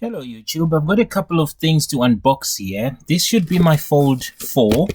Hello YouTube, I've got a couple of things to unbox here. This should be my Fold 4.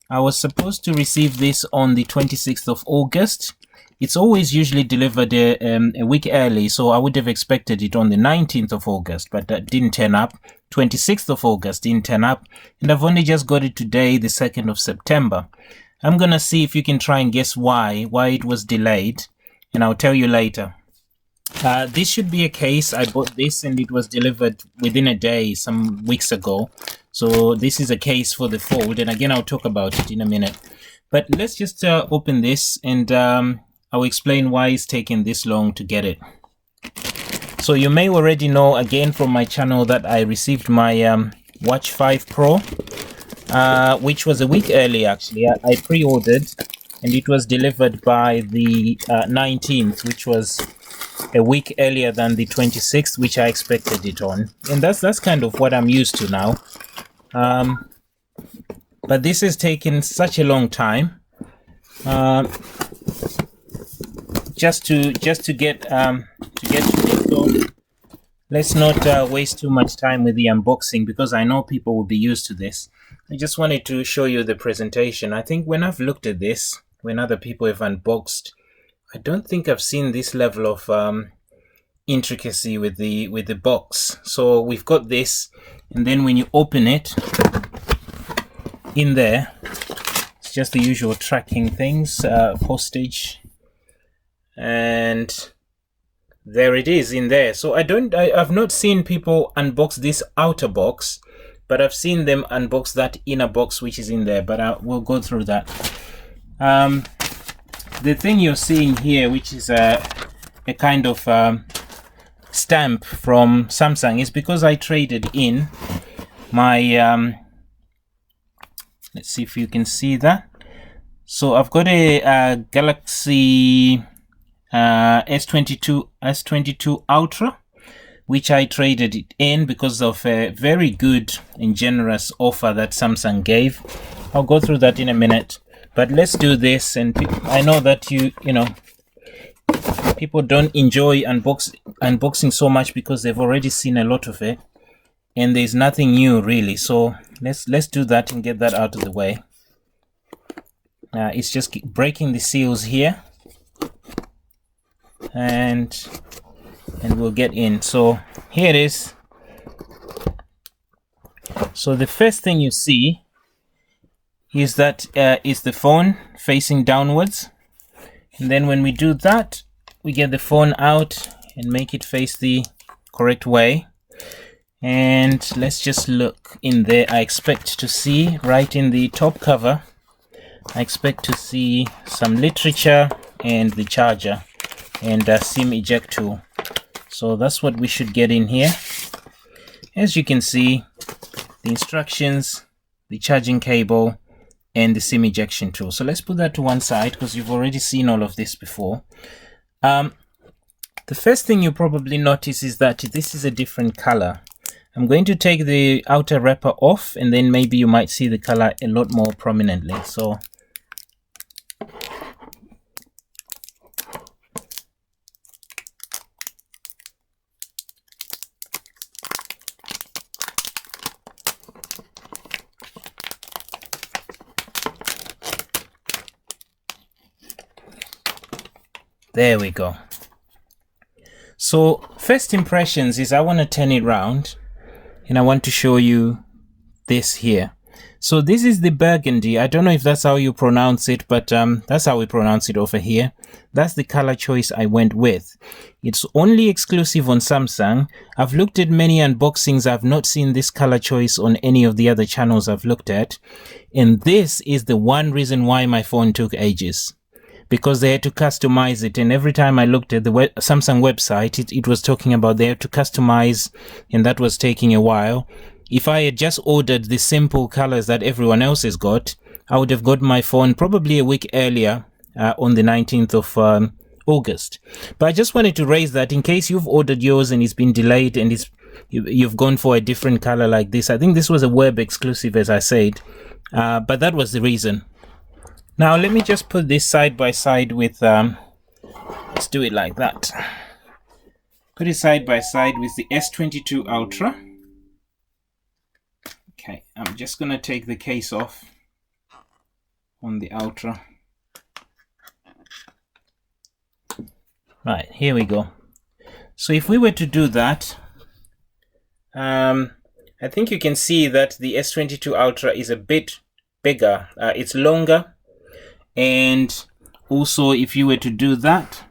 I was supposed to receive this on the 26th of August. It's always usually delivered a week early, so I would have expected it on the 19th of August, but that didn't turn up. 26th of August didn't turn up, and I've only just got it today, the 2nd of September. I'm gonna see if you can try and guess why it was delayed, and I'll tell you later. This should be a case. I bought this and it was delivered within a day some weeks ago. So this is a case for the Fold, and again I'll talk about it in a minute. But let's just open this and I'll explain why it's taking this long to get it. So you may already know again from my channel that I received my Watch 5 Pro, which was a week early actually. I pre-ordered and it was delivered by the 19th, which was a week earlier than the 26th, which I expected it on, and that's kind of what I'm used to now. But this has taken such a long time just to get to this. So let's not waste too much time with the unboxing, because I know people will be used to this. I just wanted to show you the presentation. I think when I've looked at this, when other people have unboxed, I don't think I've seen this level of intricacy with the box. So we've got this, and then when you open it, in there, it's just the usual tracking things, postage, and there it is in there. So I've not seen people unbox this outer box, but I've seen them unbox that inner box which is in there. But we'll go through that. The thing you're seeing here, which is a kind of stamp from Samsung, is because I traded in my let's see if you can see that. So I've got a Galaxy S22 Ultra, which I traded it in because of a very good and generous offer that Samsung gave. I'll go through that in a minute. But let's do this, and I know that you know people don't enjoy unboxing so much because they've already seen a lot of it, and there's nothing new really. So let's do that and get that out of the way. It's just breaking the seals here, and we'll get in. So here it is. So the first thing you see is that is the phone facing downwards, and then when we do that, we get the phone out and make it face the correct way. And let's just look in there. I expect to see right in the top cover, I expect to see some literature and the charger and SIM eject tool. So that's what we should get in here. As you can see, the instructions, the charging cable, and the SIM ejection tool. So let's put that to one side because you've already seen all of this before. The first thing you probably notice is that this is a different color. I'm going to take the outer wrapper off, and then maybe you might see the color a lot more prominently. So there we go. So first impressions is I want to turn it around and I want to show you this here. So this is the Burgundy. I don't know if that's how you pronounce it, but that's how we pronounce it over here. That's the color choice I went with. It's only exclusive on Samsung. I've looked at many unboxings. I've not seen this color choice on any of the other channels I've looked at. And this is the one reason why my phone took ages, because they had to customize it. And every time I looked at the Samsung website, it was talking about they had to customize, and that was taking a while. If I had just ordered the simple colors that everyone else has got, I would have got my phone probably a week earlier on the 19th of August. But I just wanted to raise that in case you've ordered yours and it's been delayed and you've gone for a different color like this. I think this was a web exclusive, as I said, but that was the reason. Now let me just put this side by side with, let's do it like that. Put it side by side with the S22 Ultra. Okay, I'm just going to take the case off on the Ultra. Right, here we go. So if we were to do that, I think you can see that the S22 Ultra is a bit bigger. It's longer, and also if you were to do that,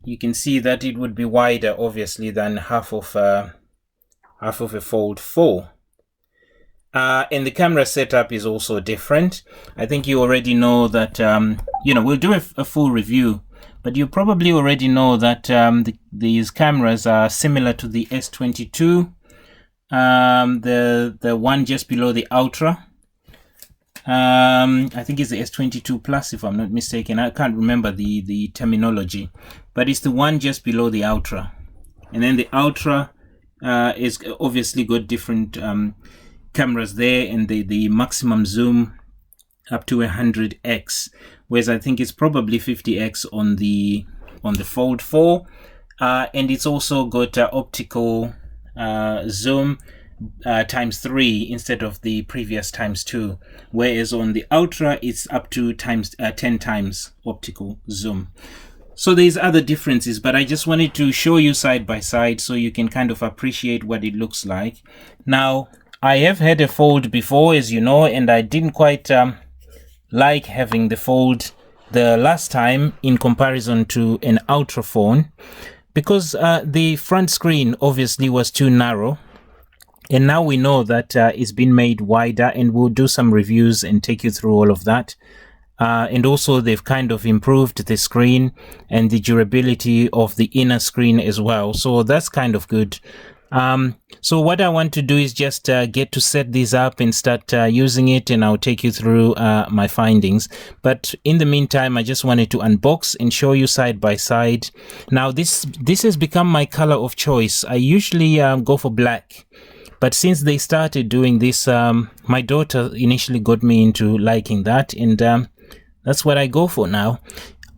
you can see that it would be wider, obviously, than half of a Fold 4. And the camera setup is also different. I think you already know that, we'll do a full review, but you probably already know that these cameras are similar to the S22, the one just below the Ultra. I think it's the S22 Plus, if I'm not mistaken. I can't remember the terminology, but it's the one just below the Ultra. And then the Ultra is obviously got different cameras there, and the maximum zoom up to 100x, whereas I think it's probably 50x on the Fold 4, and it's also got optical zoom times 3 instead of the previous times 2, whereas on the Ultra it's up to 10 times optical zoom. So there's other differences, but I just wanted to show you side by side so you can kind of appreciate what it looks like. Now, I have had a Fold before, as you know, and I didn't quite like having the Fold the last time in comparison to an Ultra phone, because the front screen obviously was too narrow. And now we know that it's been made wider, and we'll do some reviews and take you through all of that. And also they've kind of improved the screen and the durability of the inner screen as well. So that's kind of good. So what I want to do is just get to set these up and start using it, and I'll take you through my findings. But in the meantime, I just wanted to unbox and show you side by side. Now this has become my color of choice. I usually go for black. But since they started doing this, my daughter initially got me into liking that, and that's what I go for now.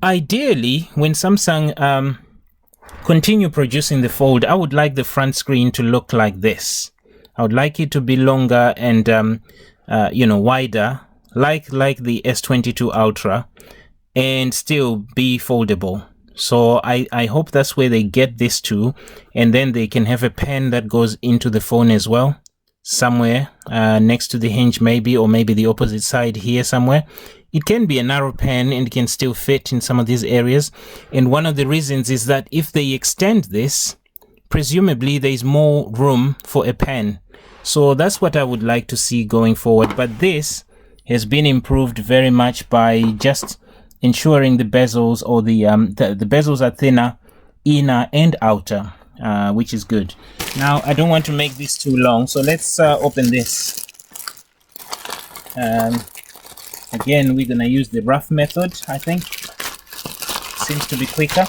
Ideally, when Samsung continue producing the Fold, I would like the front screen to look like this. I would like it to be longer and wider, like the S22 Ultra, and still be foldable. So I hope that's where they get this to, and then they can have a pen that goes into the phone as well, somewhere next to the hinge maybe, or maybe the opposite side here somewhere. It can be a narrow pen and can still fit in some of these areas. And one of the reasons is that if they extend this, presumably there's more room for a pen. So that's what I would like to see going forward. But this has been improved very much by just ensuring the bezels, or the bezels are thinner, inner and outer, which is good. Now, I don't want to make this too long, so let's open this. Again, we're gonna use the rough method, I think. Seems to be quicker.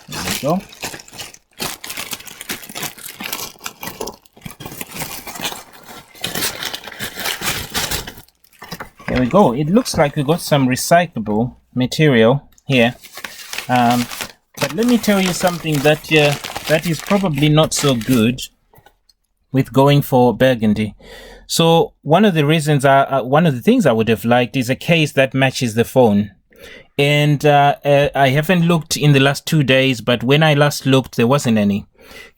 There we go. There we go. It looks like we got some recyclable material here. But let me tell you something that is probably not so good with going for Burgundy. So one of the reasons, one of the things I would have liked is a case that matches the phone. And I haven't looked in the last 2 days, but when I last looked, there wasn't any.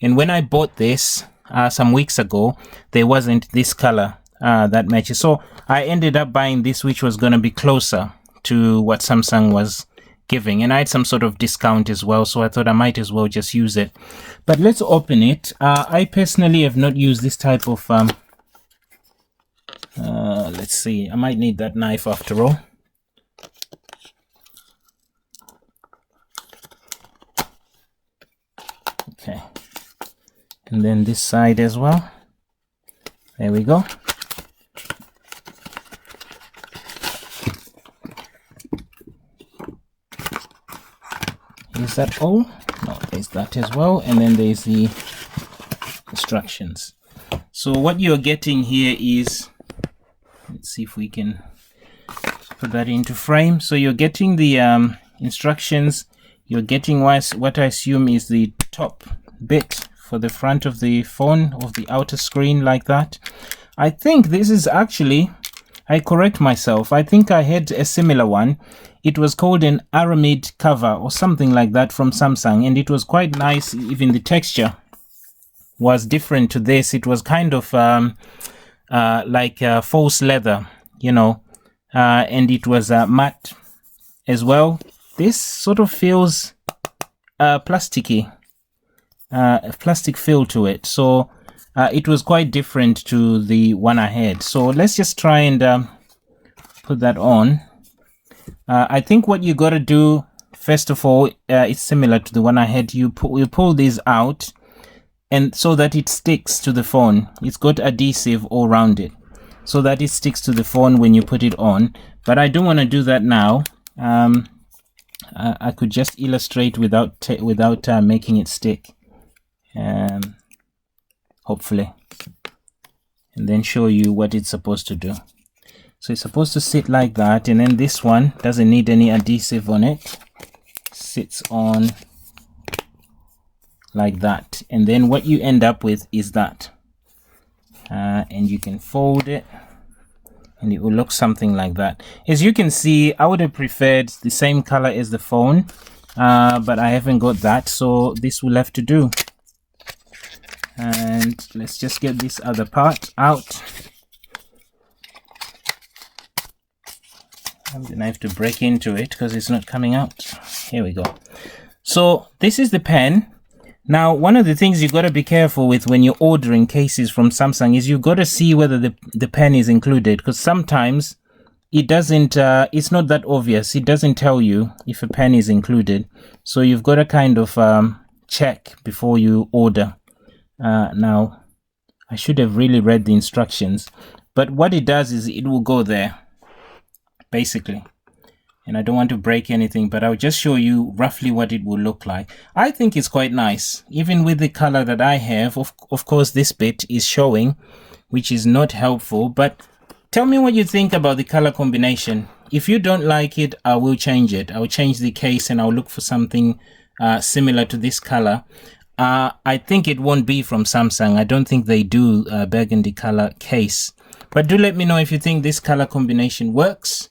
And when I bought this some weeks ago, there wasn't this color that matches. So I ended up buying this, which was going to be closer to what Samsung was giving, and I had some sort of discount as well, so I thought I might as well just use it. But let's open it. I personally have not used this type of let's see, I might need that knife after all. Okay, and then this side as well. There we go. Is that all? No, there's that as well, and then there's the instructions. So what you're getting here is, let's see if we can put that into frame. So you're getting the instructions. You're getting what I assume is the top bit for the front of the phone, of the outer screen, like that. I think this is actually, I correct myself, I think I had a similar one. It was called an aramid cover or something like that from Samsung, and it was quite nice. Even the texture was different to this. It was kind of like false leather, you know, and it was matte as well. This sort of feels plasticky, a plastic feel to it. So it was quite different to the one I had. So let's just try and put that on. I think what you got to do, first of all, it's similar to the one I had. You pull these out, and so that it sticks to the phone. It's got adhesive all around it, so that it sticks to the phone when you put it on. But I don't want to do that now. I could just illustrate without making it stick, hopefully, and then show you what it's supposed to do. So it's supposed to sit like that, and then this one doesn't need any adhesive on it. Sits on like that, and then what you end up with is that, and you can fold it, and it will look something like that. As you can see, I would have preferred the same color as the phone, but I haven't got that, so this will have to do. And let's just get this other part out. I'm gonna have to break into it because it's not coming out. Here we go. So this is the pen. Now, one of the things you got to be careful with when you're ordering cases from Samsung is you've got to see whether the pen is included, because sometimes it doesn't, it's not that obvious. It doesn't tell you if a pen is included. So you've got to kind of check before you order. Now, I should have really read the instructions, but what it does is it will go there, basically. And I don't want to break anything, but I'll just show you roughly what it will look like. I think it's quite nice, even with the color that I have. Of course, this bit is showing, which is not helpful, but tell me what you think about the color combination. If you don't like it, I will change it. I'll change the case and I'll look for something similar to this color. I think it won't be from Samsung. I don't think they do a burgundy color case, but do let me know if you think this color combination works.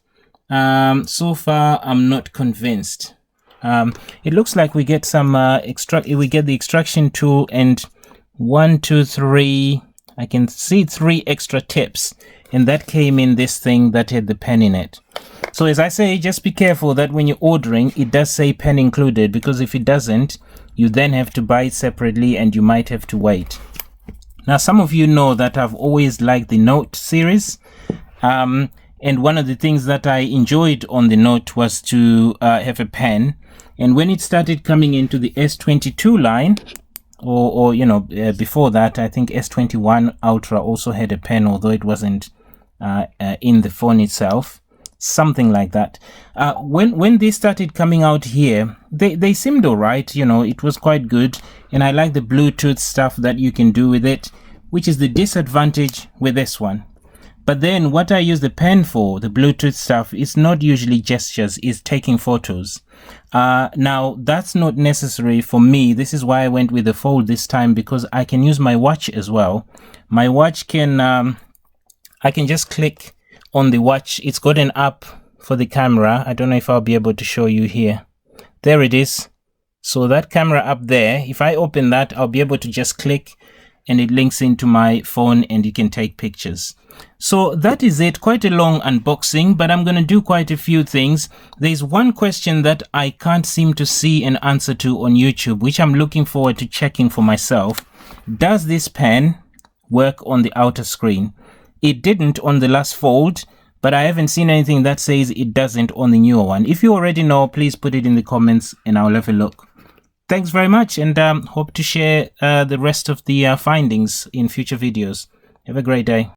So far I'm not convinced. It looks like we get some we get the extraction tool and 1, 2, 3, I can see 3 extra tips, and that came in this thing that had the pen in it. So as I say, just be careful that when you're ordering, it does say pen included, because if it doesn't, you then have to buy it separately and you might have to wait. Now, some of you know that I've always liked the Note series. And one of the things that I enjoyed on the Note was to have a pen. And when it started coming into the S22 line, or you know, before that, I think S21 Ultra also had a pen, although it wasn't in the phone itself, something like that. When they started coming out here, they seemed all right. You know, it was quite good, and I like the Bluetooth stuff that you can do with it, which is the disadvantage with this one. But then what I use the pen for, the Bluetooth stuff, is not usually gestures, is taking photos. Now, that's not necessary for me. This is why I went with the Fold this time, because I can use my watch as well. My watch can, I can just click on the watch. It's got an app for the camera. I don't know if I'll be able to show you here. There it is. So that camera up there, if I open that, I'll be able to just click and it links into my phone and you can take pictures. So that is it. Quite a long unboxing, but I'm going to do quite a few things. There's one question that I can't seem to see an answer to on YouTube, which I'm looking forward to checking for myself. Does this pen work on the outer screen? It didn't on the last Fold, but I haven't seen anything that says it doesn't on the newer one. If you already know, please put it in the comments and I'll have a look. Thanks very much, and hope to share the rest of the findings in future videos. Have a great day.